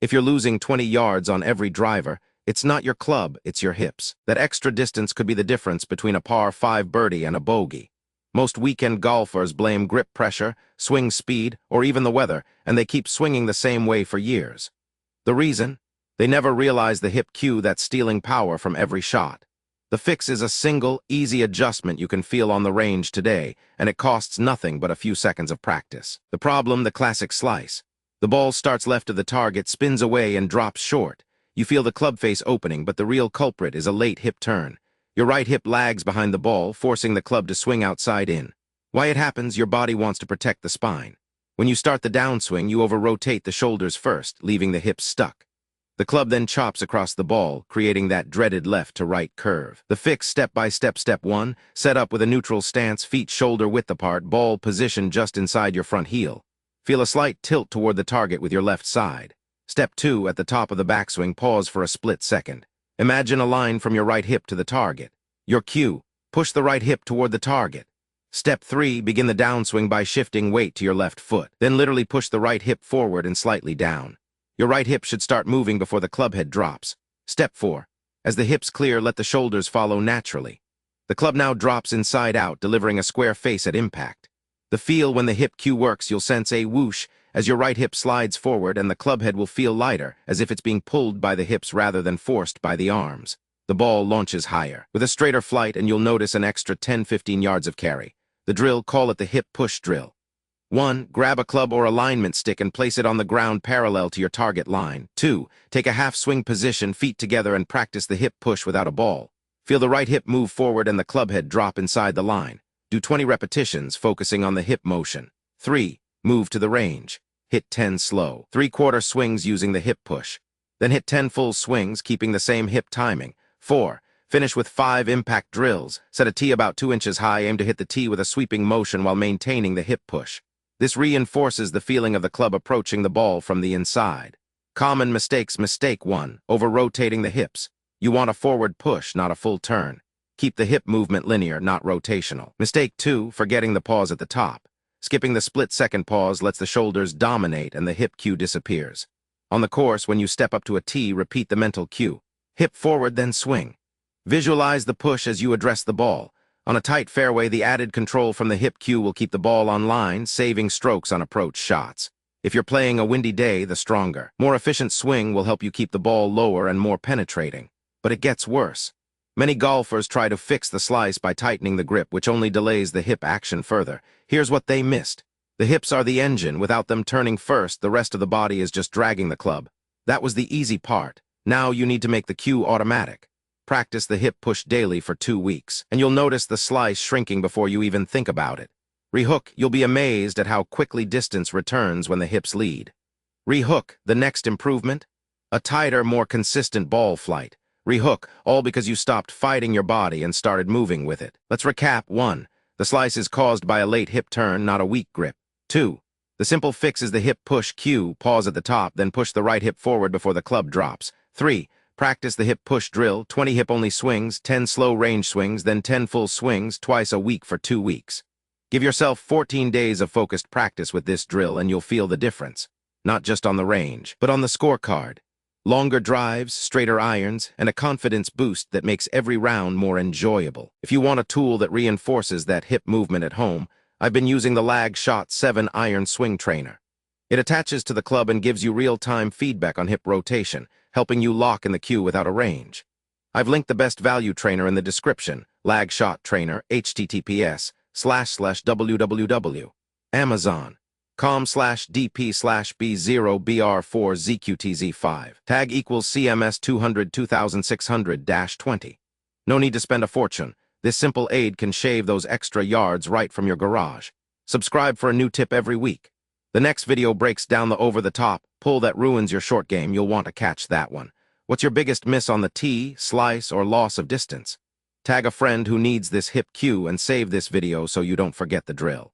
If you're losing 20 yards on every driver, it's not your club, it's your hips. That extra distance could be the difference between a par 5 birdie and a bogey. Most weekend golfers blame grip pressure, swing speed, or even the weather, and they keep swinging the same way for years. The reason? They never realize the hip cue that's stealing power from every shot. The fix is a single, easy adjustment you can feel on the range today, and it costs nothing but a few seconds of practice. The problem, the classic slice. The ball starts left of the target, spins away, and drops short. You feel the club face opening, but the real culprit is a late hip turn. Your right hip lags behind the ball, forcing the club to swing outside in. Why it happens, your body wants to protect the spine. When you start the downswing, you over-rotate the shoulders first, leaving the hips stuck. The club then chops across the ball, creating that dreaded left-to-right curve. The fix step-by-step. Step 1, set up with a neutral stance, feet shoulder-width apart, ball positioned just inside your front heel. Feel a slight tilt toward the target with your left side. Step 2, at the top of the backswing, pause for a split second. Imagine a line from your right hip to the target. Your cue, push the right hip toward the target. Step 3, begin the downswing by shifting weight to your left foot. Then literally push the right hip forward and slightly down. Your right hip should start moving before the club head drops. Step 4. As the hips clear, let the shoulders follow naturally. The club now drops inside out, delivering a square face at impact. The feel when the hip cue works, you'll sense a whoosh as your right hip slides forward, and the club head will feel lighter, as if it's being pulled by the hips rather than forced by the arms. The ball launches higher, with a straighter flight, and you'll notice an extra 10-15 yards of carry. The drill, call it the hip push drill. 1. Grab a club or alignment stick and place it on the ground parallel to your target line. 2. Take a half-swing position, feet together, and practice the hip push without a ball. Feel the right hip move forward and the club head drop inside the line. Do 20 repetitions, focusing on the hip motion. 3. Move to the range. Hit 10 slow, 3/4 swings using the hip push. Then hit 10 full swings, keeping the same hip timing. 4. Finish with 5 impact drills. Set a tee about 2 inches high, aim to hit the tee with a sweeping motion while maintaining the hip push. This reinforces the feeling of the club approaching the ball from the inside. Common mistakes. Mistake 1, over-rotating the hips. You want a forward push, not a full turn. Keep the hip movement linear, not rotational. Mistake 2, forgetting the pause at the top. Skipping the split-second pause lets the shoulders dominate and the hip cue disappears. On the course, when you step up to a tee, repeat the mental cue. Hip forward, then swing. Visualize the push as you address the ball. On a tight fairway, the added control from the hip cue will keep the ball on line, saving strokes on approach shots. If you're playing a windy day, the stronger, more efficient swing will help you keep the ball lower and more penetrating. But it gets worse. Many golfers try to fix the slice by tightening the grip, which only delays the hip action further. Here's what they missed. The hips are the engine. Without them turning first, the rest of the body is just dragging the club. That was the easy part. Now you need to make the cue automatic. Practice the hip push daily for 2 weeks, and you'll notice the slice shrinking before you even think about it. Rehook, you'll be amazed at how quickly distance returns when the hips lead. Rehook, the next improvement? A tighter, more consistent ball flight. Rehook, all because you stopped fighting your body and started moving with it. Let's recap. 1. The slice is caused by a late hip turn, not a weak grip. 2. The simple fix is the hip push cue, pause at the top, then push the right hip forward before the club drops. 3. Practice the hip push drill, 20 hip-only swings, 10 slow range swings, then 10 full swings, twice a week for 2 weeks. Give yourself 14 days of focused practice with this drill and you'll feel the difference. Not just on the range, but on the scorecard. Longer drives, straighter irons, and a confidence boost that makes every round more enjoyable. If you want a tool that reinforces that hip movement at home, I've been using the Lag Shot 7 Iron Swing Trainer. It attaches to the club and gives you real-time feedback on hip rotation, helping you lock in the cue without a range. I've linked the best value trainer in the description, Lag Shot Trainer, https://www. Amazon.com/DP/B0BR4ZQTZ5. Tag equals CMS 200-2600-20. No need to spend a fortune. This simple aid can shave those extra yards right from your garage. Subscribe for a new tip every week. The next video breaks down the over-the-top pull that ruins your short game. You'll want to catch that one. What's your biggest miss on the tee, slice, or loss of distance? Tag a friend who needs this hip cue and save this video so you don't forget the drill.